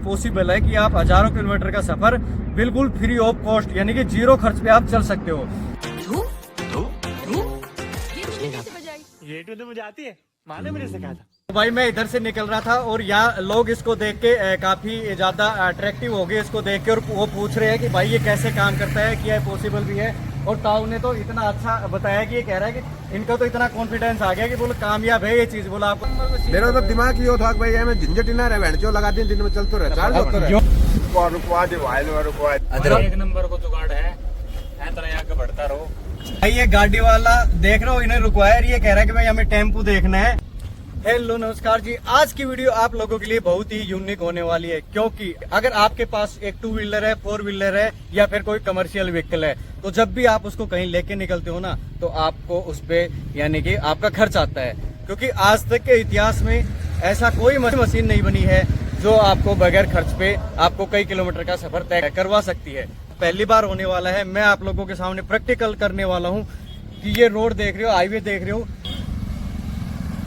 Possible है कि आप हजारों किलोमीटर का सफर बिल्कुल फ्री ऑफ कॉस्ट यानी कि जीरो खर्च पे आप चल सकते हो। ये तो मुझे आती है, माँ ने मुझे सिखाया था। तो भाई मैं इधर से निकल रहा था और यहाँ लोग इसको देख के काफी ज्यादा अट्रैक्टिव हो गए इसको देख के, और वो पूछ रहे हैं कि भाई ये कैसे काम करता है, क्या पॉसिबल भी है। और ताऊ ने तो इतना अच्छा बताया कि ये कह रहा है कि इनका तो इतना कॉन्फिडेंस आ गया कि बोलो कामयाब है ये चीज। बोला आपको मेरा तो दिमाग ये था भाई मैं झंझट ही ना रहे, बैंड जो लगा दिन दिन में चलते रहे एक नंबर को जुगाड़ है तरह आगे बढ़ता रहो। भाई ये गाड़ी वाला देख रहा हो इन्हें रुकवाया, ये कह रहा है कि भाई हमें टेम्पू देखना है। हेलो नमस्कार जी, आज की वीडियो आप लोगों के लिए बहुत ही यूनिक होने वाली है, क्योंकि अगर आपके पास एक 2 व्हीलर है, 4 व्हीलर है या फिर कोई कमर्शियल व्हीकल है, तो जब भी आप उसको कहीं लेके निकलते हो ना, तो आपको उस पे यानी कि आपका खर्च आता है। क्योंकि आज तक के इतिहास में ऐसा कोई मशीन नहीं बनी है जो आपको बगैर खर्च पे आपको कई किलोमीटर का सफर तय करवा सकती है। पहली बार होने वाला है, मैं आप लोगों के सामने प्रैक्टिकल करने वाला हूँ कि ये रोड देख रहे हो, हाईवे देख रहे हो,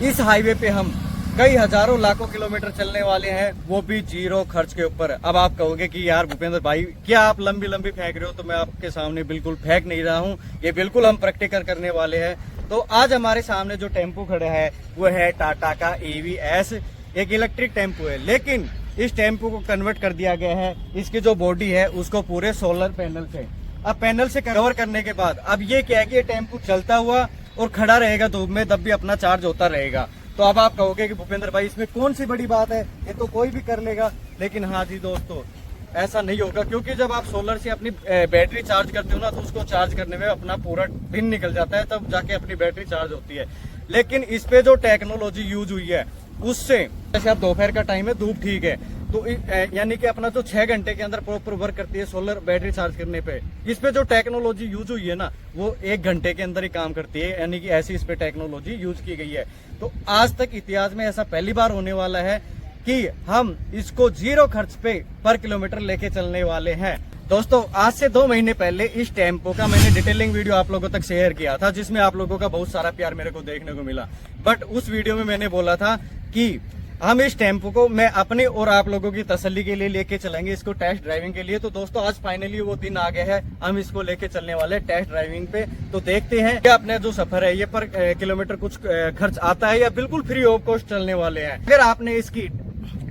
इस हाईवे पे हम कई हजारों लाखों किलोमीटर चलने वाले हैं, वो भी जीरो खर्च के ऊपर। अब आप कहोगे कि यार भूपेंद्र भाई क्या आप लंबी लंबी फेंक रहे हो, तो मैं आपके सामने बिल्कुल फेंक नहीं रहा हूँ, ये बिल्कुल हम प्रैक्टिकल करने वाले हैं। तो आज हमारे सामने जो टेम्पो खड़ा है वो है टाटा का EVS, एक इलेक्ट्रिक टेम्पो है, लेकिन इस टेम्पो को कन्वर्ट कर दिया गया है, इसकी जो बॉडी है उसको पूरे सोलर पैनल से, अब पैनल से कवर करने के बाद अब ये क्या है कि ये टेम्पो चलता हुआ और खड़ा रहेगा धूप में, तब भी अपना चार्ज होता रहेगा। तो अब आप कहोगे कि भूपेंद्र भाई इसमें कौन सी बड़ी बात है, ये तो कोई भी कर लेगा। लेकिन हाँ जी दोस्तों, ऐसा नहीं होगा, क्योंकि जब आप सोलर से अपनी बैटरी चार्ज करते हो ना, तो उसको चार्ज करने में अपना पूरा दिन निकल जाता है, तब जाके अपनी बैटरी चार्ज होती है। लेकिन इस पे जो टेक्नोलॉजी यूज हुई है उससे, जैसे अब दोपहर का टाइम है, धूप ठीक है, तो यानी कि अपना जो 6 घंटे के अंदर प्रॉपर वर्क करती है सोलर बैटरी चार्ज करने पे, इस पे जो टेक्नोलॉजी यूज हुई है ना, वो 1 घंटे के अंदर ही काम करती है, यानी कि ऐसी इस पे टेक्नोलॉजी यूज की गई है। तो आज तक इतिहास में ऐसा पहली बार होने वाला है कि हम इसको जीरो खर्च पे पर किलोमीटर लेके चलने वाले हैं। दोस्तों आज से 2 महीने पहले इस टेम्पो का मैंने डिटेलिंग वीडियो आप लोगों तक शेयर किया था, जिसमें आप लोगों का बहुत सारा प्यार मेरे को देखने को मिला। बट उस वीडियो में मैंने बोला था कि हम इस टेम्पो को मैं अपने और आप लोगों की तसल्ली के लिए लेके चलेंगे इसको टेस्ट ड्राइविंग के लिए। तो दोस्तों आज फाइनली वो दिन आ गया है, हम इसको लेके चलने वाले हैं टेस्ट ड्राइविंग पे। तो देखते हैं कि अपने जो सफर है ये पर किलोमीटर कुछ खर्च आता है या बिल्कुल फ्री ऑफ कॉस्ट चलने वाले हैं। अगर आपने इसकी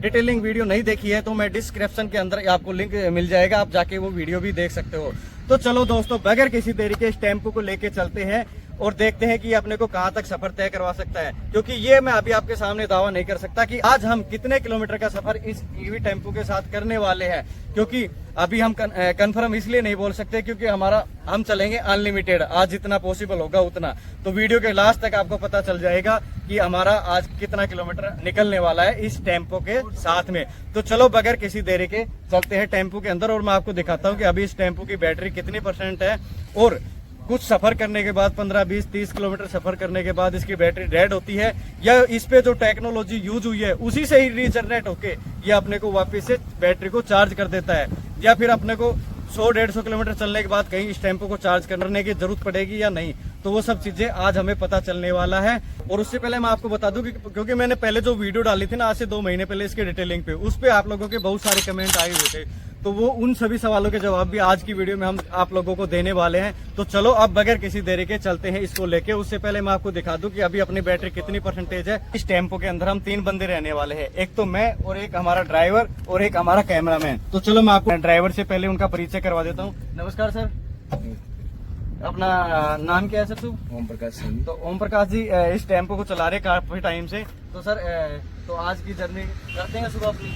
डिटेलिंग वीडियो नहीं देखी है तो मैं डिस्क्रिप्शन के अंदर आपको लिंक मिल जाएगा, आप जाके वो वीडियो भी देख सकते हो। तो चलो दोस्तों बगैर किसी देरी के इस टेम्पो को लेके चलते हैं और देखते हैं कि अपने को कहां तक सफर तय करवा सकता है। क्योंकि ये मैं अभी आपके सामने दावा नहीं कर सकता कि आज हम कितने किलोमीटर का सफर इस EV टेम्पो के साथ करने वाले हैं, क्योंकि अभी हम कंफर्म इसलिए नहीं बोल सकते क्योंकि हम चलेंगे अनलिमिटेड, आज जितना पॉसिबल होगा उतना। तो वीडियो के लास्ट तक आपको पता चल जाएगा कि हमारा आज कितना किलोमीटर निकलने वाला है इस टेम्पो के साथ में। तो चलो बगैर किसी देरी के चलते हैं टेम्पो के अंदर और मैं आपको दिखाता हूँ कि अभी इस टेम्पो की बैटरी कितनी % है, और कुछ सफर करने के बाद 15, 20, 30 किलोमीटर सफर करने के बाद इसकी बैटरी डेड होती है, या इस पे जो टेक्नोलॉजी यूज हुई है उसी से ही रीजनरेट होके ये अपने को वापस से बैटरी को चार्ज कर देता है, या फिर अपने को 100-150 किलोमीटर चलने के बाद कहीं इस टेम्पो को चार्ज करने की जरूरत पड़ेगी या नहीं। तो वो सब चीजें आज हमें पता चलने वाला है। और उससे पहले मैं आपको बता दूं कि क्योंकि मैंने पहले जो वीडियो डाली थी ना आज से 2 महीने पहले इसके डिटेलिंग पे, उस पे आप लोगों के बहुत सारे कमेंट आए हुए थे, तो वो उन सभी सवालों के जवाब भी आज की वीडियो में हम आप लोगों को देने वाले हैं। तो चलो अब बगैर किसी देरी के चलते हैं इसको लेके। उससे पहले मैं आपको दिखा दूं कि अभी अपनी बैटरी कितनी % है। इस टेम्पो के अंदर हम 3 बंदे रहने वाले हैं, एक तो मैं और एक हमारा ड्राइवर और एक हमारा कैमरामैन। तो चलो मैं आपको ड्राइवर से पहले उनका परिचय करवा देता हूँ। नमस्कार सर, अपना नाम क्या है सर? ओम प्रकाश सिंह। तो ओम प्रकाश जी इस टेम्पो को चला रहे काफी टाइम से, तो सर तो आज की जर्नी करते हैं सुबह अपनी।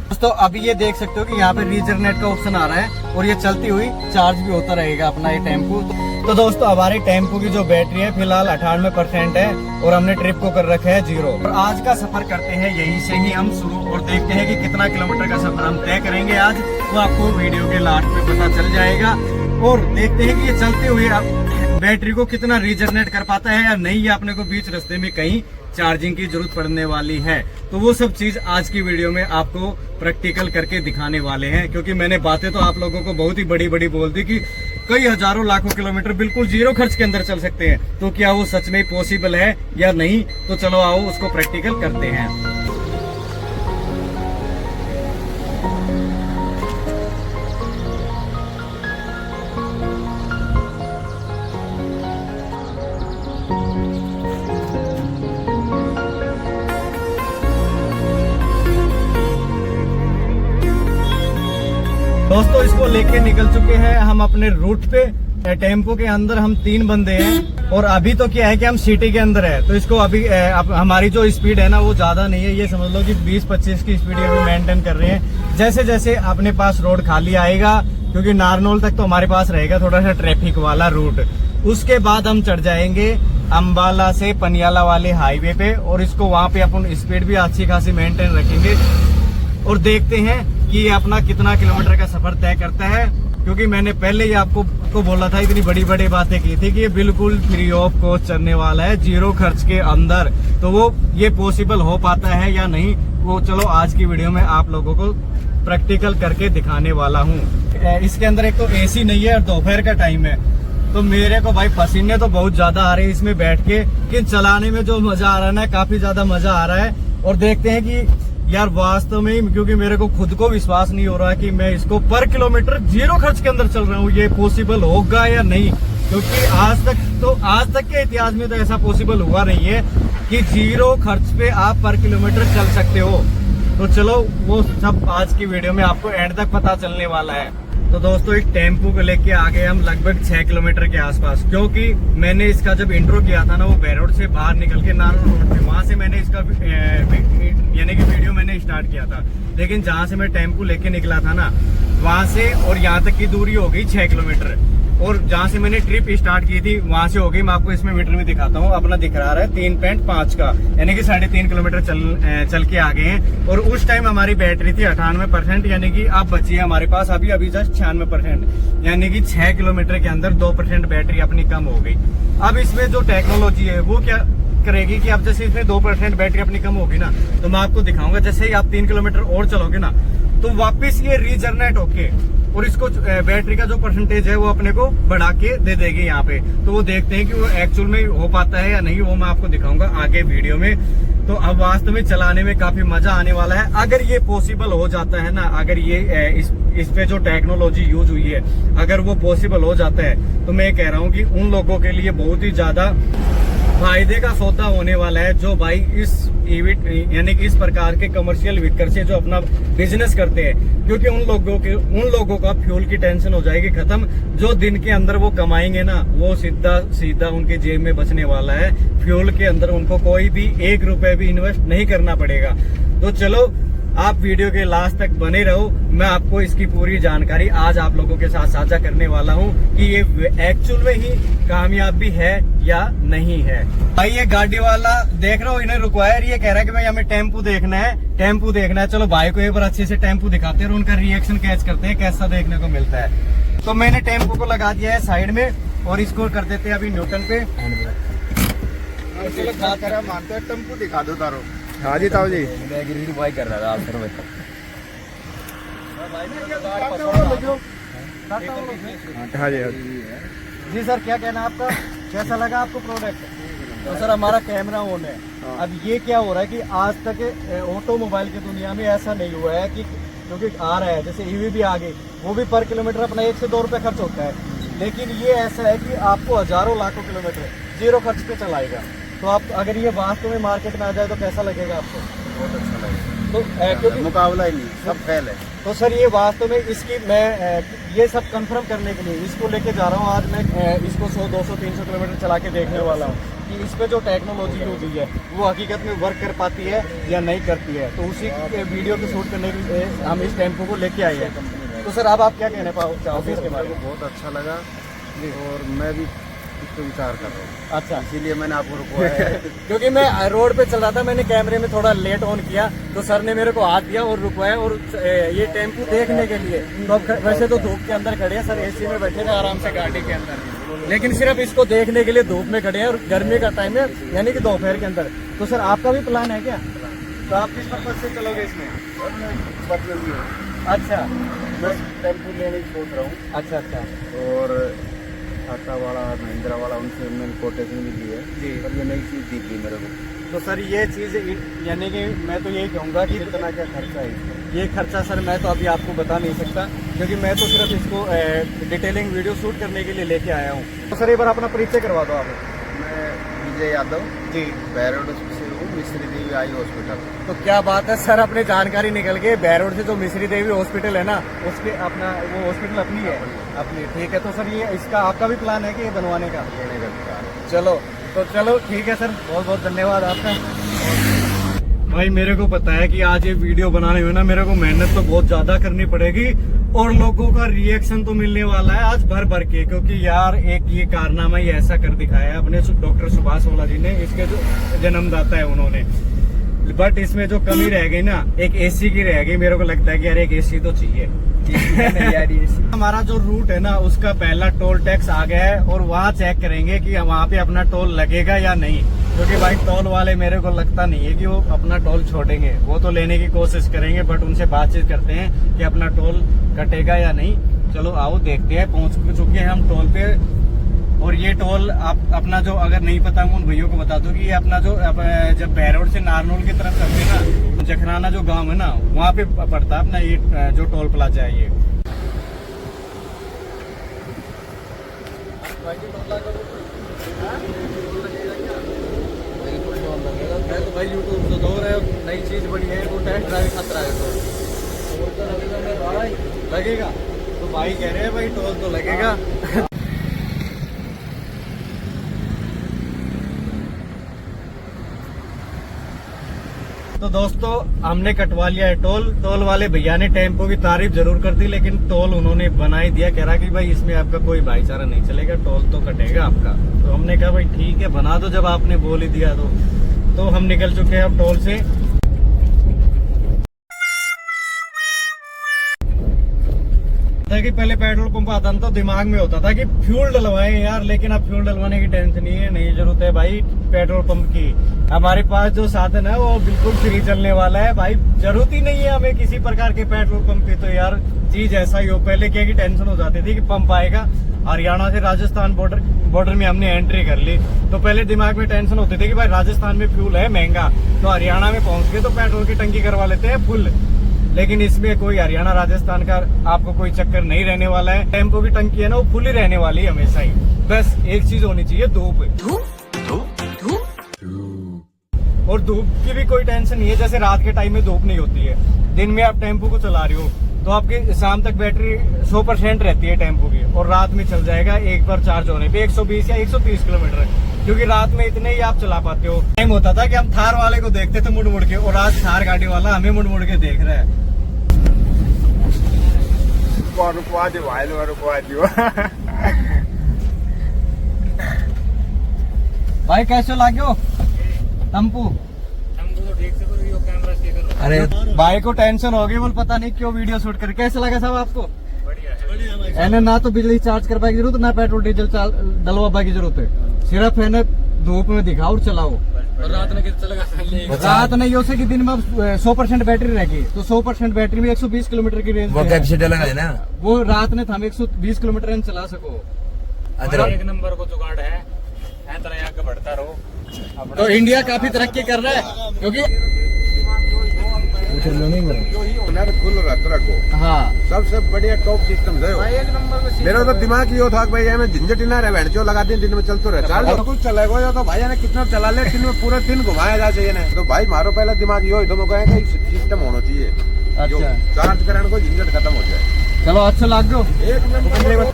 दोस्तों अभी ये देख सकते हो कि यहाँ पे रीजनरेट का ऑप्शन आ रहा है और ये चलती हुई चार्ज भी होता रहेगा अपना ये टेम्पो। तो दोस्तों हमारे टेम्पो की जो बैटरी है फिलहाल 98% है और हमने ट्रिप को कर रखा है 0। और आज का सफर करते हैं यहीं से ही हम शुरू और देखते हैं कि कितना किलोमीटर का सफर हम तय करेंगे आज, वो आपको वीडियो के लास्ट में पता चल जाएगा। और देखते हैं कि ये चलते हुए बैटरी को कितना रीजनरेट कर पाता है या नहीं, या अपने को बीच रास्ते में कहीं चार्जिंग की जरूरत पड़ने वाली है। तो वो सब चीज आज की वीडियो में आपको प्रैक्टिकल करके दिखाने वाले हैं, क्योंकि मैंने बातें तो आप लोगों को बहुत ही बड़ी बड़ी बोल दी कि कई हजारों लाखों किलोमीटर बिल्कुल 0 खर्च के अंदर चल सकते हैं। तो क्या वो सच में पॉसिबल है या नहीं, तो चलो आओ उसको प्रैक्टिकल करते हैं। दोस्तों इसको लेके निकल चुके हैं हम अपने रूट पे। टेम्पो के अंदर हम 3 बंदे हैं और अभी तो क्या है कि हम सिटी के अंदर है, तो इसको अभी हमारी जो स्पीड है ना वो ज्यादा नहीं है, ये समझ लो कि 20-25 की स्पीड अभी मेंटेन कर रहे हैं। जैसे जैसे अपने पास रोड खाली आएगा, क्योंकि नारनौल तक तो हमारे पास रहेगा थोड़ा सा ट्रैफिक वाला रूट, उसके बाद हम चढ़ जाएंगे अम्बाला से पनियाला वाले हाईवे पे और इसको वहां पे अपन स्पीड भी अच्छी खासी मेंटेन रखेंगे और देखते हैं कि ये अपना कितना किलोमीटर का सफर तय करता है। क्योंकि मैंने पहले ही आपको बोला था, इतनी बड़ी बड़ी बातें की थी कि ये बिल्कुल फ्री ऑफ कॉस्ट चलने वाला है, 0 खर्च के अंदर। तो वो ये पॉसिबल हो पाता है या नहीं, वो चलो आज की वीडियो में आप लोगों को प्रैक्टिकल करके दिखाने वाला हूँ। इसके अंदर एक तो एसी नहीं है और दोपहर का टाइम है, तो मेरे को भाई पसीने तो बहुत ज्यादा आ रहे हैं इसमें बैठ के, कि चलाने में जो मजा आ रहा है ना, काफी ज्यादा मजा आ रहा है। और देखते हैं कि यार वास्तव में ही, क्योंकि मेरे को खुद को विश्वास नहीं हो रहा कि मैं इसको पर किलोमीटर 0 खर्च के अंदर चल रहा हूँ, ये पॉसिबल होगा या नहीं। क्योंकि आज तक के इतिहास में तो ऐसा पॉसिबल हुआ नहीं है कि 0 खर्च पे आप पर किलोमीटर चल सकते हो। तो चलो वो सब आज की वीडियो में आपको एंड तक पता चलने वाला है। तो दोस्तों एक टेम्पो को लेके आ गए हम लगभग 6 किलोमीटर के आसपास, क्योंकि मैंने इसका जब इंट्रो किया था ना वो बैरोड से बाहर निकल के नारनौल रोड पे, वहां से मैंने इसका यानी कि वीडियो मैंने स्टार्ट किया था। लेकिन जहां से मैं टेम्पो लेके निकला था ना, वहां से और यहाँ तक की दूरी हो गई 6 किलोमीटर, और जहां से मैंने ट्रिप स्टार्ट की थी वहां से हो गई, मैं आपको इसमें मीटर में दिखाता हूँ, अपना दिख रहा है 3.5 का, यानी कि 3.5 किलोमीटर चल के आ गए हैं। और उस टाइम हमारी बैटरी थी 98%, यानी कि अब बची है हमारे पास अभी जस्ट 96%, यानी कि 6 किलोमीटर के अंदर 2% बैटरी अपनी कम हो गई। अब इसमें जो टेक्नोलॉजी है वो क्या करेगी कि अब जैसे इसमें 2% बैटरी अपनी कम होगी ना, तो मैं आपको दिखाऊंगा जैसे ही आप 3 किलोमीटर और चलोगे ना, तो वापस ये रीजनरेट होके और इसको बैटरी का जो परसेंटेज है वो अपने को बढ़ा के दे देगी यहाँ पे। तो वो देखते हैं कि वो एक्चुअल में हो पाता है या नहीं, वो मैं आपको दिखाऊंगा आगे वीडियो में। तो अब वास्तव में चलाने में काफी मजा आने वाला है अगर ये पॉसिबल हो जाता है ना, अगर ये इस पे जो टेक्नोलॉजी यूज हुई है अगर वो पॉसिबल हो जाता है, तो मैं कह रहा हूँ कि उन लोगों के लिए बहुत ही ज्यादा फायदे का सौदा होने वाला है जो भाई इस यानी कि इस प्रकार के कमर्शियल व्हीकल से जो अपना बिजनेस करते हैं। क्योंकि उन लोगों का फ्यूल की टेंशन हो जाएगी खत्म, जो दिन के अंदर वो कमाएंगे ना वो सीधा उनके जेब में बचने वाला है। फ्यूल के अंदर उनको कोई भी 1 रुपए भी इन्वेस्ट नहीं करना पड़ेगा। तो चलो आप वीडियो के लास्ट तक बने रहो, मैं आपको इसकी पूरी जानकारी आज आप लोगों के साथ साझा करने वाला हूँ कि ये एक्चुअल में ही कामयाब भी है या नहीं है। भाई ये गाड़ी वाला देख रहा हो, इन्हें रुकवाया, ये कह रहा है कि भाई हमें टेम्पो देखना है। चलो भाई को एक बार अच्छे से टेम्पो दिखाते हैं और उनका रिएक्शन कैच करते हैं, कैसा देखने को मिलता है। तो मैंने टेम्पो को लगा दिया है साइड में और इसको कर देते हैं अभी न्यूटन पे। मानते हैं टेम्पो दिखा दो तारो। हाँ जी ताऊ जी, मैं कर रहा था आप सर हाँ जी जी सर, क्या कहना है आपका, कैसा लगा आपको प्रोडक्ट? तो सर हमारा कैमरा ऑन है। अब ये क्या हो रहा है कि आज तक ऑटोमोबाइल की दुनिया में ऐसा नहीं हुआ है कि क्योंकि आ रहा है जैसे ईवी भी आ गई, वो भी पर किलोमीटर अपना 1 से 2 रुपए खर्च होता है, लेकिन ये ऐसा है कि आपको हजारों लाखों किलोमीटर 0 खर्च पे चलाएगा। तो आप अगर ये वास्तव में मार्केट में आ जाए तो कैसा लगेगा आपको? बहुत अच्छा लगेगा। तो क्योंकि मुकाबला ही नहीं, सब फेल है। तो सर ये वास्तव में इसकी मैं ये सब कंफर्म करने के लिए इसको लेके जा रहा हूँ आज मैं, इसको 100, 200, 300 किलोमीटर चला के देखने वाला हूँ कि इस पे जो टेक्नोलॉजी यूज हुई है वो हकीकत में वर्क कर पाती है या नहीं करती है। तो उसी वीडियो को शूट करने के लिए हम इस टेम्पो को लेके आए हैं। तो सर अब आप क्या कहना चाहोगे इसके बारे में? बहुत अच्छा लगा और मैं भी इसको विचार कर रहा हूँ। अच्छा, इसीलिए मैंने आपको रुकवाया क्योंकि मैं रोड पे चल रहा था, मैंने कैमरे में थोड़ा लेट ऑन किया तो सर ने मेरे को हाथ दिया और रुकवाया और ये टेम्पो देखने के लिए। तो वैसे तो धूप के अंदर खड़े हैं सर, एसी में बैठे थे आराम से गाड़ी के अंदर, लेकिन सिर्फ इसको देखने के लिए धूप में खड़े हैं और गर्मी का टाइम है यानी कि दोपहर के अंदर। तो सर आपका भी प्लान है क्या? तो आप किस पर्पज से चलोगे इसमें? अच्छा, बस टेम्पो लेने की सोच रहा हूँ। अच्छा। और टाटा वाला, महिंद्रा वाला, उनसे मैंने कोटेशन भी ली है जी, पर ये नई चीज़ दिख गई मेरे को। तो सर ये चीज़ यानी कि मैं तो यही कहूँगा कि कितना क्या खर्चा है इसका? ये खर्चा सर मैं तो अभी आपको बता नहीं सकता, क्योंकि मैं तो सिर्फ इसको डिटेलिंग वीडियो शूट करने के लिए लेके आया हूँ। तो सर एक बार अपना परिचय करवा दो आप। मैं विजय यादव जी, बैरोड से हूँ, मिस्त्री देवी आई हॉस्पिटल। तो क्या बात है सर, अपनी जानकारी निकल गई। बैरोड से जो मिश्री देवी हॉस्पिटल है ना, उसके अपना वो हॉस्पिटल अपनी है, अपनी। ठीक है, तो सर ये इसका आपका भी प्लान है कि ये बनवाने का? लेने का विचार है। चलो ठीक है सर, बहुत बहुत धन्यवाद आपका। भाई मेरे को पता है कि आज ये वीडियो बनाने में ना मेरे को मेहनत तो बहुत ज्यादा करनी पड़ेगी और लोगों का रिएक्शन तो मिलने वाला है आज भर भर के, क्योंकि यार एक ये कारनामा ही ऐसा कर दिखाया है अपने डॉक्टर सुभाष वाला जी ने, इसके जो जन्मदाता है उन्होंने। बट इसमें जो कमी रह गई ना, एक एसी की रह गई। मेरे को लगता है कि यार एक एसी तो चाहिए। हमारा जो रूट है ना, उसका पहला टोल टैक्स आ गया है और वहाँ चेक करेंगे कि वहाँ पे अपना टोल लगेगा या नहीं, क्योंकि भाई टोल वाले मेरे को लगता नहीं है कि वो अपना टोल छोड़ेंगे। वो तो लेने की कोशिश करेंगे, बट उनसे बातचीत करते हैं कि अपना टोल कटेगा या नहीं। चलो आओ देखते हैं। पहुंच चुके हैं हम टोल पे। और ये टोल आप अपना जो, अगर नहीं पता उन भैयों को बता दो कि ये अपना जो जब बैरोड से नारनौल की तरफ चलते हैं ना, जखराना जो गांव है ना, वहाँ पे पड़ता है अपना ये जो टोल प्लाजा है ये। भाई यूट्यूब से दौर है, नई चीज बड़ी है, वो टेस्ट ड्राइव खतरा है तो भाई लगेगा। तो भाई कह रहे हैं भाई टोल तो लगेगा। तो दोस्तों हमने कटवा लिया है टोल। टोल वाले भैया ने टेम्पो की तारीफ जरूर कर दी, लेकिन टोल उन्होंने बना ही दिया। कह रहा कि भाई इसमें आपका कोई भाईचारा नहीं चलेगा, टोल तो कटेगा आपका। तो हमने कहा भाई ठीक है बना दो, जब आपने बोल ही दिया तो हम निकल चुके हैं अब टोल से। था कि पहले पेट्रोल पंप आता था तो दिमाग में होता था कि फ्यूल डलवाएं यार, लेकिन अब फ्यूल डलवाने की टेंशन नहीं है, नहीं जरूरत है भाई पेट्रोल पंप की। हमारे पास जो साधन है वो बिल्कुल फ्री चलने वाला है भाई, जरूरत ही नहीं है हमें किसी प्रकार के पेट्रोल पंप की। तो यार चीज ऐसा ही हो, पहले क्या की टेंशन हो जाती थी कि पंप आएगा। हरियाणा से राजस्थान बॉर्डर में हमने एंट्री कर ली, तो पहले दिमाग में टेंशन होती थी कि भाई राजस्थान में फ्यूल है महंगा, तो हरियाणा में पहुंच के तो पेट्रोल की टंकी करवा लेते हैं फुल। लेकिन इसमें कोई हरियाणा राजस्थान का आपको कोई चक्कर नहीं रहने वाला है। टेम्पो की टंकी है ना, वो फुल ही रहने वाली है हमेशा ही। बस एक चीज होनी चाहिए, धूप। और धूप की भी कोई टेंशन नहीं है, जैसे रात के टाइम में धूप नहीं होती है। दिन में आप टेम्पो को चला रहे हो तो आपकी शाम तक बैटरी 100% रहती है टेम्पो की, और रात में चल जाएगा एक बार चार्ज होने पे 120 या 130 किलोमीटर, क्योंकि रात में इतने ही आप चला पाते हो। टाइम होता था कि हम थार वाले को देखते थे मुड़ मुड़ के, और आज थार गाड़ी वाला हमें मुड़ मुड़ के देख रहा है। भाई कैसे लाग्यो टम्पू? हमको तो ठीक से करो, यो कैमरा से करो। अरे भाई को टेंशन हो गई, बोल पता नहीं क्यों वीडियो शूट कर। कैसे लगा साहब आपको? बढ़िया है। एने ना तो बिजली चार्ज करवाने की जरूरत, ना पेट्रोल डीजल डलवा की जरूरत है। सिर्फ है ना धूप में दिखाओ और चलाओ। और रात में कितना चलेगा? रात नहीं हो सके, दिन में 100% बैटरी रहेगी, तो 100% बैटरी में 120 किलोमीटर की रेंज। वो कैपेसिटी लगा है ना, वो रात में हम 120 किलोमीटर रेंज चला सको। और एक नंबर को जुगाड़ है, तरह आगे बढ़ता रहो। तो इंडिया काफी तरक्की कर रहा है, क्योंकि जो ही हुनर खुल रहा को। हाँ सबसे बढ़िया टॉप सिस्टम है एक नंबर। मेरा तो दिमाग यो था कि भाई हमें झंझट ही ना रहे, जो लगा दिन में चलते रहे चार कुछ चलेगा या तो भाई ने कितना चला ले, दिन में पूरे दिन घुमाया जा चाहिए ना। तो भाई मारो पहला दिमाग यो ही तो मैं कहेंगे सिस्टम होना चाहिए, अच्छा चार्ज कराने को झंझट खत्म हो जाए। चलो अच्छा लग गयो एक नंबर।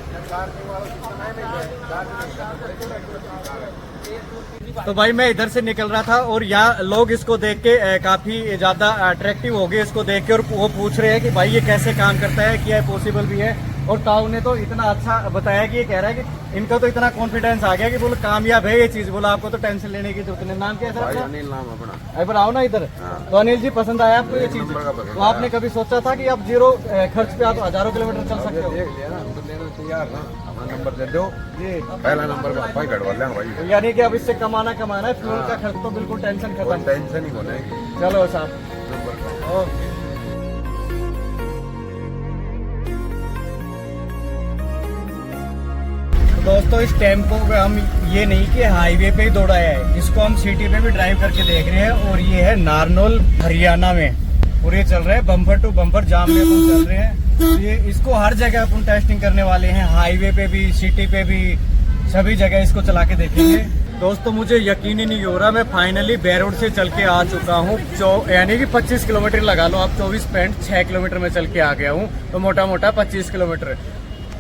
तो भाई मैं इधर से निकल रहा था और यहाँ लोग इसको देख के काफी ज्यादा अट्रैक्टिव हो गए इसको देख के, और वो पूछ रहे हैं कि भाई ये कैसे काम करता है, क्या पॉसिबल भी है। और ताऊ ने तो इतना अच्छा बताया कि ये कह रहा है कि इनका तो इतना कॉन्फिडेंस आ गया कि बोलो कामयाब है ये चीज। बोला आपको तो टेंशन लेने की जरूरत नहीं। नाम क्या है सर आपका? अनिल नाम अपना। अरे आओ ना इधर। तो अनिल जी पसंद आया आपको ये चीज? तो आपने कभी सोचा था कि आप 0 खर्च पे आप हजारों किलोमीटर चल सकते हो? देख लिया ना, हम तो लेने तैयार ना। अपना नंबर दे दो जी, पहला नंबर का भाई गड़बड़ ले भाई। यानी कि अब इससे कमाना है, फ्यूल का खर्च तो बिल्कुल टेंशन खत्म। टेंशन ही होना है। चलो साहब ओके। दोस्तों इस टेम्पो पे हम ये नहीं कि हाईवे पे ही दौड़ाया है, इसको हम सिटी पे भी ड्राइव करके देख रहे हैं। और ये है नारनौल हरियाणा में, और ये चल रहा है बम्पर टू बम्पर जाम में अपन चल रहे हैं। तो ये इसको हर जगह अपन टेस्टिंग करने वाले हैं, हाईवे पे भी, सिटी पे भी, सभी जगह इसको चला के देखेंगे। दोस्तों मुझे यकीन ही नहीं हो रहा, मैं फाइनली बैरोड से चल के आ चुका हूँ। यानी कि 25 किलोमीटर लगा लो आप, 24.6 किलोमीटर में चल के आ गया हूँ, तो मोटा मोटा 25 किलोमीटर।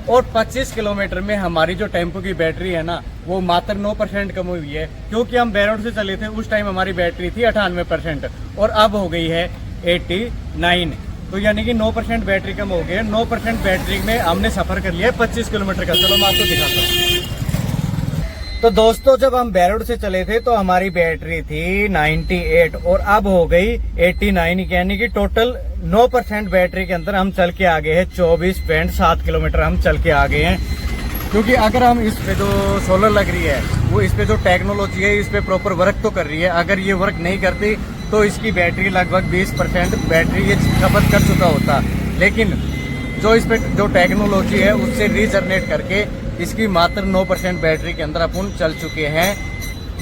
और 25 किलोमीटर में हमारी जो टेम्पो की बैटरी है ना, वो मात्र 9% कम हुई है। क्योंकि हम बैरोड से चले थे, उस टाइम हमारी बैटरी थी 98% और अब हो गई है 89। तो यानी कि 9% बैटरी कम हो गई है। 9% बैटरी में हमने सफर कर लिया है 25 किलोमीटर का। चलो मैं आपको दिखाता हूँ। तो दोस्तों जब हम बैरोड से चले थे तो हमारी बैटरी थी 98 और अब हो गई 89, यानी कि टोटल 9% बैटरी के अंदर हम चल के आ गए हैं। 24.7 किलोमीटर हम चल के आ गए हैं। क्योंकि अगर हम इस पे जो सोलर लग रही है, वो इस पे जो टेक्नोलॉजी है, इस पे प्रॉपर वर्क तो कर रही है। अगर ये वर्क नहीं करती तो इसकी बैटरी लगभग 20% बैटरी ये खपत कर चुका होता। लेकिन जो इस पे जो टेक्नोलॉजी है उससे रीजनरेट करके इसकी मात्र 9% बैटरी के अंदर अपन चल चुके हैं।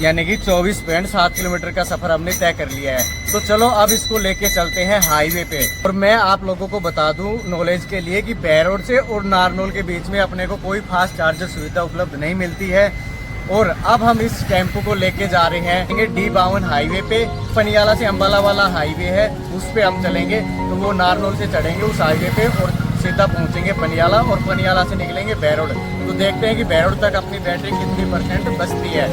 यानी कि 24.7 किलोमीटर का सफर हमने तय कर लिया है। तो चलो अब इसको लेके चलते हैं हाईवे पे। और मैं आप लोगों को बता दूं नॉलेज के लिए कि बैरोड से और नारनौल के बीच में अपने को कोई फास्ट चार्जर सुविधा उपलब्ध नहीं मिलती है। और अब हम इस टेम्पो को लेके जा रहे हैं D52 हाईवे पे। पनियाला से अम्बाला वाला हाईवे है, उस पे हम चलेंगे। तो वो नारनौल से चढ़ेंगे उस हाईवे पे और सीधा पहुंचेंगे पनियाला, और पनियाला से निकलेंगे बैरोड। तो देखते हैं कि बैरोड तक अपनी बैटरी कितनी % बचती है।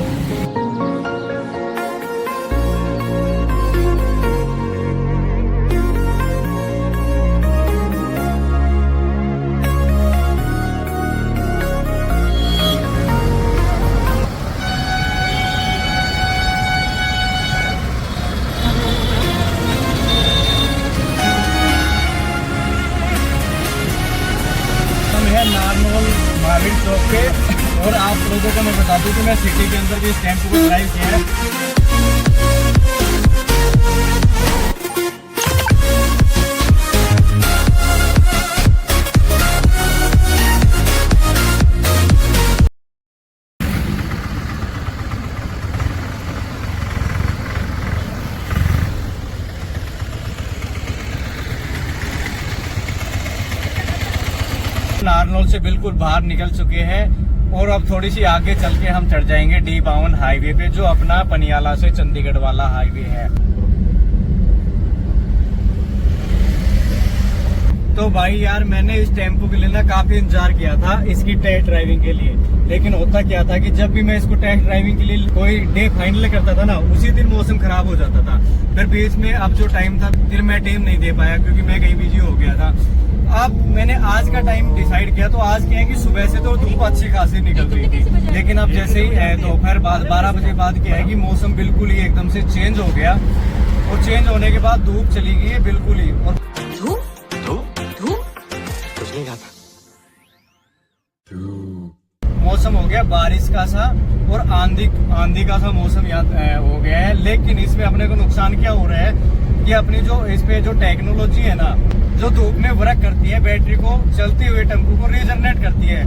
नारनौल महावीर चौक पे, और आप लोगों को मैं बता दूं कि मैं सिटी के अंदर भी इस टेम्पो को ड्राइव किया है। नारनौल से बिल्कुल बाहर निकल चुके हैं और अब थोड़ी सी आगे चल के हम चढ़ जाएंगे D52 हाईवे पे, जो अपना पनियाला से चंडीगढ़ वाला हाईवे है। तो भाई यार मैंने इस टेम्पो के लिए ना काफी इंतजार किया था इसकी टेस्ट ड्राइविंग के लिए। लेकिन होता क्या था कि जब भी मैं इसको टेस्ट ड्राइविंग के लिए कोई डे फाइनल करता था ना, उसी दिन मौसम खराब हो जाता था। फिर बीच में अब जो टाइम था फिर मैं टाइम नहीं दे पाया क्योंकि मैं कहीं बिजी हो गया था। अब मैंने आज का टाइम डिसाइड किया, तो आज क्या है कि सुबह से तो धूप अच्छी खासी निकल रही थी, लेकिन अब जैसे ही दोपहर बाद 12 बजे बाद क्या है कि मौसम बिल्कुल ही एकदम से चेंज हो गया, और चेंज होने के बाद धूप चली गई है बिल्कुल ही। और कुछ नहीं खाता, मौसम हो गया बारिश का सा और आंधी का सा मौसम यहाँ हो गया है। लेकिन इसमें अपने को नुकसान क्या हो रहा है कि अपनी जो इस पे जो टेक्नोलॉजी है ना, जो धूप में वर्क करती है, बैटरी को चलते हुए टेम्पो को रीजनरेट करती है,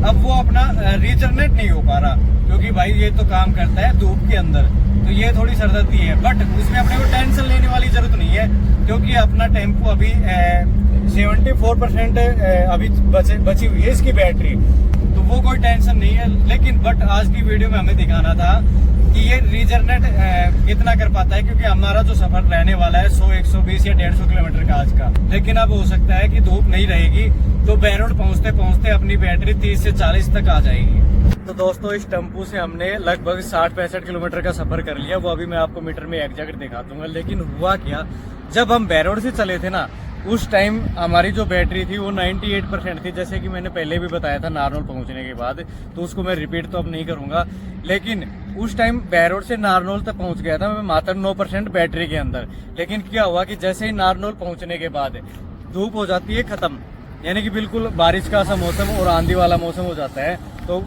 अब वो अपना रीजनरेट नहीं हो पा रहा क्योंकि भाई ये तो काम करता है धूप के अंदर। तो ये थोड़ी सरदर्दी है, बट उसमें अपने को टेंशन लेने वाली जरूरत नहीं है क्योंकि अपना टेम्पो अभी 74% अभी बची हुई है इसकी बैटरी, तो वो कोई टेंशन नहीं है। लेकिन बट आज की वीडियो में हमें दिखाना था कि ये रीजनरेट कितना कर पाता है, क्योंकि हमारा जो सफर रहने वाला है 100, 120 या 150 किलोमीटर का आज का। लेकिन अब हो सकता है कि धूप नहीं रहेगी तो बैरोड पहुंचते पहुंचते अपनी बैटरी 30 से 40 तक आ जाएगी। तो दोस्तों इस टेम्पो से हमने लगभग 60-65 किलोमीटर का सफर कर लिया, वो अभी मैं आपको मीटर में एग्जैक्ट दिखा दूंगा। लेकिन हुआ क्या, जब हम बैरोड से चले थे ना, उस टाइम हमारी जो बैटरी थी वो 98% थी, जैसे कि मैंने पहले भी बताया था नारनौल पहुंचने के बाद, तो उसको मैं रिपीट तो अब नहीं करूंगा। लेकिन उस टाइम बैरोड से नारनौल तक पहुंच गया था मैं मात्र 9% बैटरी के अंदर। लेकिन क्या हुआ कि जैसे ही नारनौल पहुंचने के बाद धूप हो जाती है खत्म, यानी कि बिल्कुल बारिश का सा मौसम और आंधी वाला मौसम हो जाता है। तो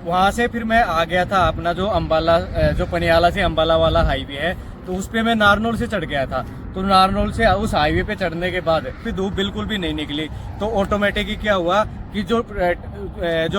वहां से फिर मैं आ गया था अपना जो अम्बाला, जो पनियाला से अम्बाला वाला हाईवे है, तो उस पे मैं नारनौल से चढ़ गया था। तो नारनौल से उस हाईवे पे चढ़ने के बाद फिर धूप बिल्कुल भी नहीं निकली, तो ऑटोमेटिक ही क्या हुआ कि जो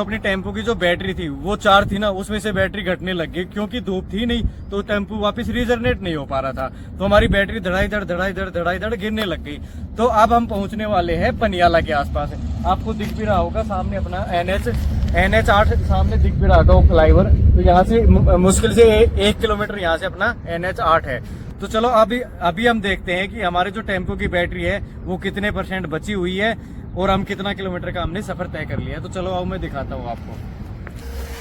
अपनी टेम्पो की जो बैटरी थी वो 4 थी ना, उसमें से बैटरी घटने लग गई क्योंकि धूप थी नहीं, तो टेम्पो वापस रीजनरेट नहीं हो पा रहा था। तो हमारी बैटरी धड़ाई धड़ गिरने लग गई। तो अब हम पहुंचने वाले हैं पनियाला के आसपास। आपको दिख भी रहा होगा सामने अपना NH NH8 सामने दिख भी रहा था फ्लाईओवर, तो यहाँ से मुश्किल से 1 किलोमीटर यहाँ से अपना NH8 है। तो चलो अभी हम देखते हैं कि हमारे जो टेम्पो की बैटरी है वो कितने % बची हुई है और हम कितना किलोमीटर का हमने सफर तय कर लिया। तो चलो अब मैं दिखाता हूँ आपको।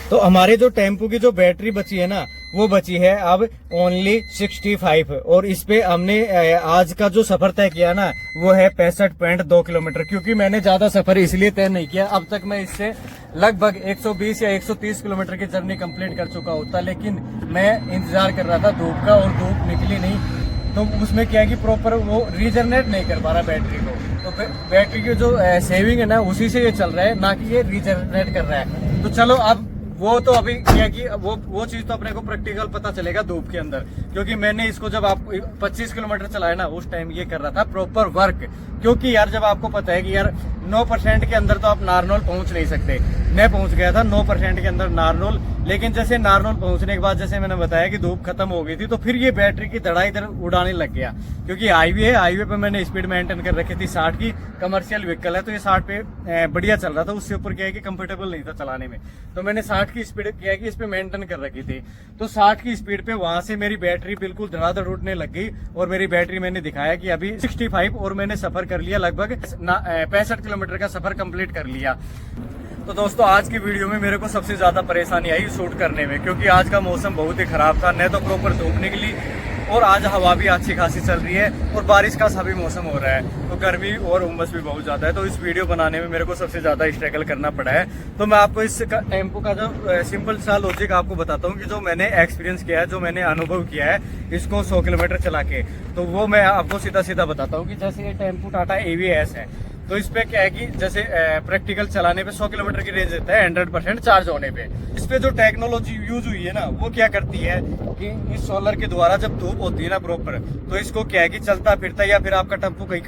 तो हमारे जो टेम्पो की जो बैटरी बची है ना, वो बची है अब ओनली 65, और इस पे हमने आज का जो सफर तय किया ना वो है 65.2 किलोमीटर। क्योंकि मैंने ज्यादा सफर इसलिए तय नहीं किया, अब तक मैं इससे लगभग 120 या 130 किलोमीटर की जर्नी कंप्लीट कर चुका होता, लेकिन मैं इंतजार कर रहा था धूप का और धूप निकली नहीं। तो उसमें क्या है कि प्रॉपर वो रीजनरेट नहीं कर पा रहा बैटरी को, तो बैटरी की जो सेविंग है ना उसी से ये चल रहा है, ना कि ये रीजनरेट कर रहा है। तो चलो अब वो तो अभी क्या कि वो चीज तो अपने को प्रैक्टिकल पता चलेगा धूप के अंदर, क्योंकि मैंने इसको जब आप 25 किलोमीटर चलाया ना उस टाइम ये कर रहा था प्रॉपर वर्क। क्योंकि यार जब आपको पता है कि यार 9% के अंदर तो आप नारनौल पहुंच नहीं सकते, मैं पहुंच गया था 9% के अंदर नारनौल, लेकिन जैसे नारनौल पहुंचने के बाद जैसे मैंने बताया कि धूप खत्म हो गई थी, तो फिर ये बैटरी की दड़ा इधर उड़ाने लग गया। क्योंकि हाईवे है, हाईवे पे मैंने स्पीड मेंटेन कर रखी थी 60 की, कमर्शियल व्हीकल है तो ये 60 पे बढ़िया चल रहा था। उससे ऊपर क्या है कि कंफर्टेबल नहीं था चलाने में, तो मैंने 60 की स्पीड क्या है कि इस पे मेंटेन कर रखी थी। तो 60 की स्पीड पे वहां से मेरी बैटरी बिल्कुल धड़ाधड़ उड़ने लग गई, और मेरी बैटरी मैंने दिखाया कि अभी 65, और मैंने सफर कर लिया लगभग 65 किलोमीटर का सफर कंप्लीट कर लिया। तो दोस्तों आज की वीडियो में मेरे को सबसे ज्यादा परेशानी आई शूट करने में, क्योंकि आज का मौसम बहुत ही खराब था, न तो प्रॉपर धूप निकली और आज हवा भी अच्छी खासी चल रही है और बारिश का सा भी मौसम हो रहा है, तो गर्मी और उमस भी बहुत ज्यादा है। तो इस वीडियो बनाने में मेरे को सबसे ज्यादा स्ट्रगल करना पड़ा है। तो मैं आपको इस टेम्पो का जो सिंपल सा लॉजिक आपको बताता हूँ कि जो मैंने एक्सपीरियंस किया है, जो मैंने अनुभव किया है इसको 100 किलोमीटर चला के, तो वो मैं आपको सीधा सीधा बताता हूँ कि जैसे ये टेम्पो टाटा AVS है, तो इस पे क्या है कि जैसे प्रैक्टिकल चलाने पे 100 किलोमीटर की रेंज देता है 100% चार्ज होने पे। इस पे जो टेक्नोलॉजी यूज हुई है ना वो क्या करती है कि इस सोलर के द्वारा जब धूप होती है ना प्रॉपर, तो इसको क्या है कि चलता फिरता या फिर आपका टेम्पो कहीं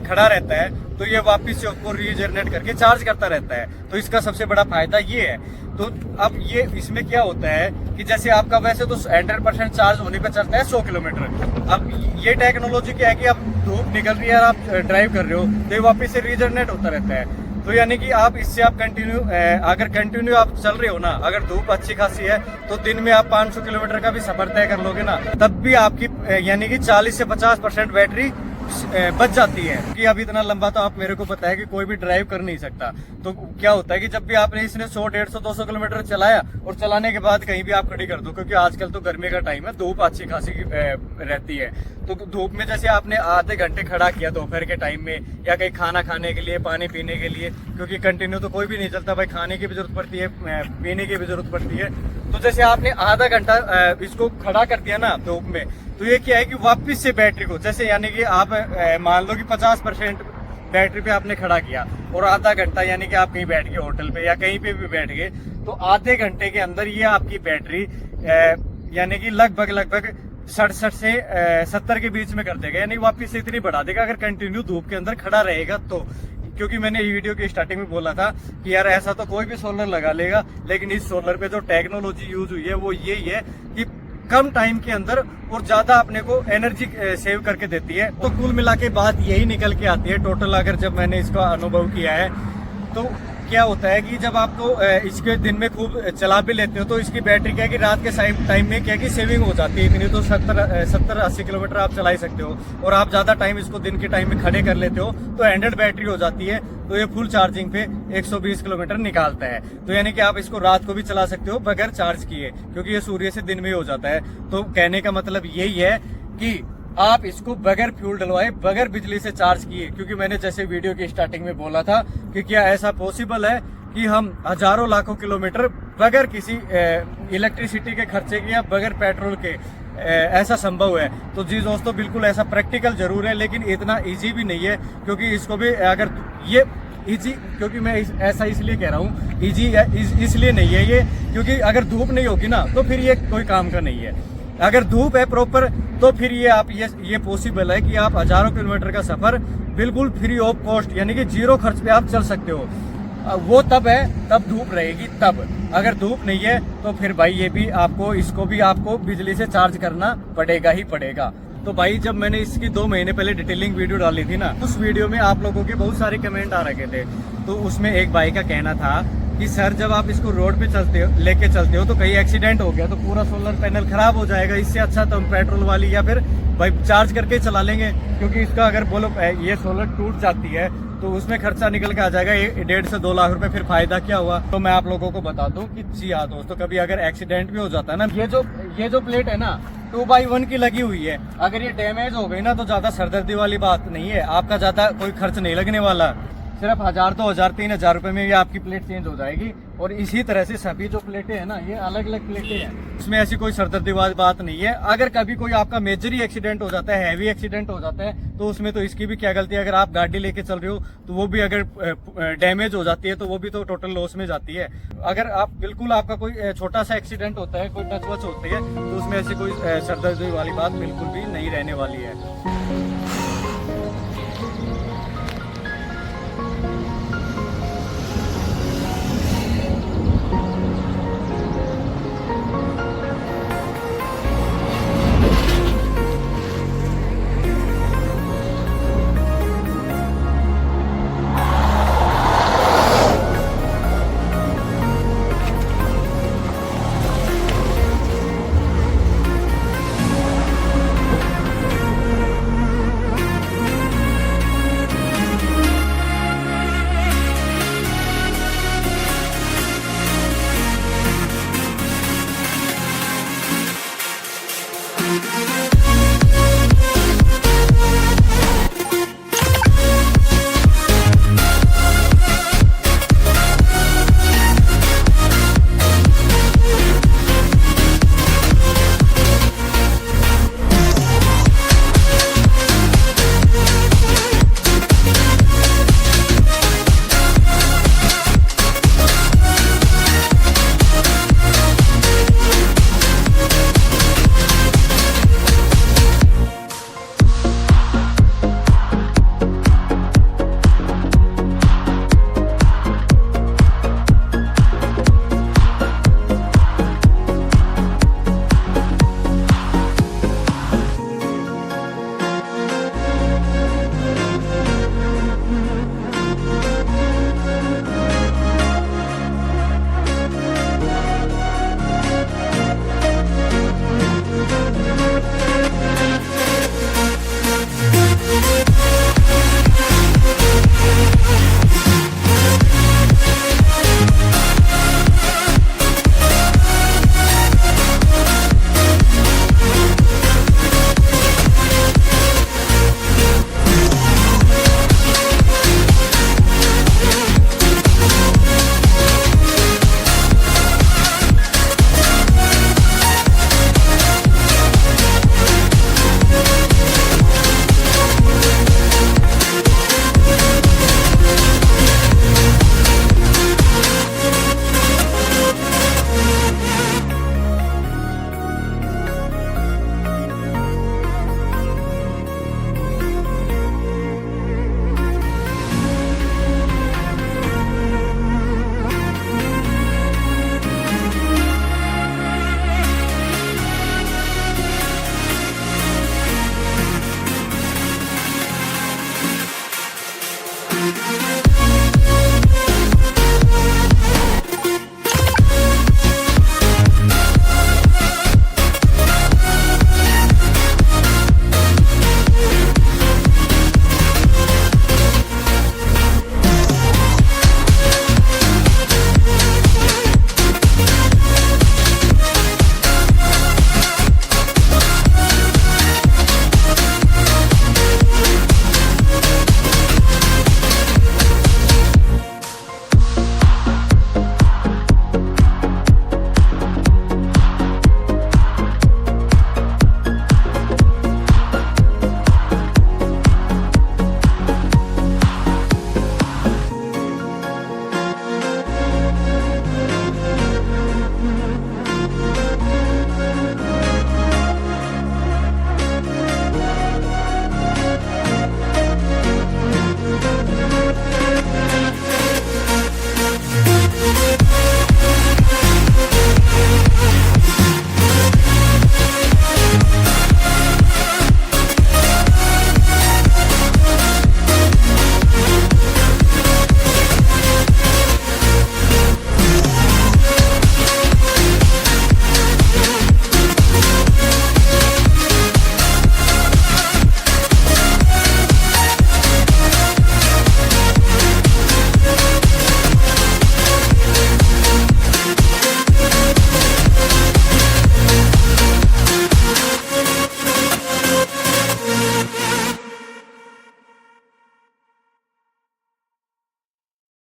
खड़ा रहता है, तो ये वापस से उसको रीजनरेट करके चार्ज करता रहता है। तो इसका सबसे बड़ा फायदा ये है। तो अब ये इसमें क्या होता है कि जैसे आपका वैसे तो 100% चार्ज होने पे चलता है 100 किलोमीटर। अब ये टेक्नोलॉजी क्या है कि अब धूप निकल रही है और आप ड्राइव कर रहे हो तो ये वापस से रीजनरेट होता रहता है। तो यानी कि आप इससे आप अगर कंटिन्यू आप चल रहे हो ना, अगर धूप अच्छी खासी है तो दिन में आप 500 किलोमीटर का भी सफर तय कर लोगे ना, तब भी आपकी यानी कि 40 से 50% बैटरी बच जाती है। कि अब इतना लंबा तो आप मेरे को पता है कि कोई भी ड्राइव कर नहीं सकता। तो क्या होता है कि जब भी आपने इसने 100, 150, 200 किलोमीटर चलाया और चलाने के बाद कहीं भी आप खड़ी कर दो, क्योंकि आजकल तो गर्मी का टाइम है, धूप अच्छी खासी रहती है, तो धूप में जैसे आपने आधे घंटे खड़ा किया दोपहर के टाइम में या कहीं खाना खाने के लिए, पानी पीने के लिए, क्योंकि कंटिन्यू तो कोई भी नहीं चलता भाई, खाने की भी जरूरत पड़ती है, पीने की भी जरूरत पड़ती है। तो जैसे आपने आधा घंटा इसको खड़ा कर दिया ना धूप में, तो ये क्या है कि वापस से बैटरी को जैसे यानी कि आप मान लो कि 50% बैटरी पे आपने खड़ा किया और आधा घंटा यानी कि आप कहीं बैठ गए होटल पे या कहीं पे भी बैठ गए, तो आधे घंटे के अंदर ये आपकी बैटरी यानी कि लगभग 67 से 70 के बीच में कर देगा, यानी वापस से इतनी बढ़ा देगा अगर कंटिन्यू धूप के अंदर खड़ा रहेगा तो। क्योंकि मैंने वीडियो की स्टार्टिंग में बोला था कि यार ऐसा तो कोई भी सोलर लगा लेगा, लेकिन इस सोलर पे जो टेक्नोलॉजी यूज हुई है वो यही है कि कम टाइम के अंदर और ज्यादा अपने को एनर्जी सेव करके देती है। तो कुल मिला के बात यही निकल के आती है टोटल, अगर जब मैंने इसका अनुभव किया है तो क्या होता है कि जब आप तो इसके दिन में खूब चला भी लेते हो तो इसकी बैटरी क्या है कि रात के टाइम में क्या है कि सेविंग हो जाती है इतनी, तो 70-80 किलोमीटर आप चला ही सकते हो। और आप ज्यादा टाइम इसको दिन के टाइम में खड़े कर लेते हो तो 100 बैटरी हो जाती है, तो ये फुल चार्जिंग पे 120 किलोमीटर निकालता है। तो यानी कि आप इसको रात को भी चला सकते हो बगैर चार्ज किए, क्योंकि ये सूर्य से दिन में हो जाता है। तो कहने का मतलब यही है कि आप इसको बगैर फ्यूल डलवाए, बगैर बिजली से चार्ज किए, क्योंकि मैंने जैसे वीडियो की स्टार्टिंग में बोला था कि क्या ऐसा पॉसिबल है कि हम हजारों लाखों किलोमीटर बगैर किसी इलेक्ट्रिसिटी के खर्चे के या बगैर पेट्रोल के ऐसा संभव है। तो जी दोस्तों बिल्कुल ऐसा प्रैक्टिकल जरूर है, लेकिन इतना इजी भी नहीं है, क्योंकि इसको भी अगर ये इजी, क्योंकि मैं ऐसा इसलिए कह रहा हूँ इजी इसलिए नहीं है ये, क्योंकि अगर धूप नहीं होगी ना तो फिर ये कोई काम का नहीं है। अगर धूप है प्रॉपर तो फिर ये पॉसिबल है कि आप हजारों किलोमीटर का सफर बिल्कुल फ्री ऑफ कॉस्ट यानी कि जीरो खर्च पे आप चल सकते हो। वो तब है तब धूप रहेगी तब, अगर धूप नहीं है तो फिर भाई ये भी इसको भी आपको बिजली से चार्ज करना पड़ेगा ही पड़ेगा। तो भाई जब मैंने इसकी 2 महीने पहले डिटेलिंग वीडियो डाली थी ना, उस वीडियो में आप लोगों के बहुत सारे कमेंट आ रखे थे। तो उसमें एक भाई का कहना था कि सर जब आप इसको रोड पे चलते हो लेके चलते हो तो कहीं एक्सीडेंट हो गया तो पूरा सोलर पैनल खराब हो जाएगा, इससे अच्छा तो हम पेट्रोल वाली या फिर भाई चार्ज करके चला लेंगे, क्योंकि इसका अगर बोलो ये सोलर टूट जाती है तो उसमें खर्चा निकल के आ जाएगा 1.5 से 2 लाख रुपए, फिर फायदा क्या हुआ। तो मैं आप लोगों को बता दूं कि जी हाँ दोस्तों, कभी अगर एक्सीडेंट भी हो जाता है ना, ये जो प्लेट है ना 2x1 की लगी हुई है, अगर ये डैमेज हो गई ना तो ज्यादा सरदर्दी वाली बात नहीं है, आपका ज्यादा कोई खर्च नहीं लगने वाला, सिर्फ 1000, 2000, 3000 रुपए में ये आपकी प्लेट चेंज हो जाएगी। और इसी तरह से सभी जो प्लेटें हैं ना, ये अलग अलग प्लेटें हैं, इसमें ऐसी कोई सरदर्दी वाली बात नहीं है। अगर कभी कोई आपका मेजर ही एक्सीडेंट हो जाता है, हैवी एक्सीडेंट हो जाता है, तो उसमें तो इसकी भी क्या गलती है। अगर आप गाड़ी लेके चल रहे हो तो वो भी अगर डैमेज हो जाती है तो वो भी तो टोटल लॉस में जाती है। अगर आप बिल्कुल आपका कोई छोटा सा एक्सीडेंट होता है, कोई टच वच होती है, तो उसमें ऐसी कोई सरदर्दी वाली बात बिल्कुल भी नहीं रहने वाली है। We'll be right back.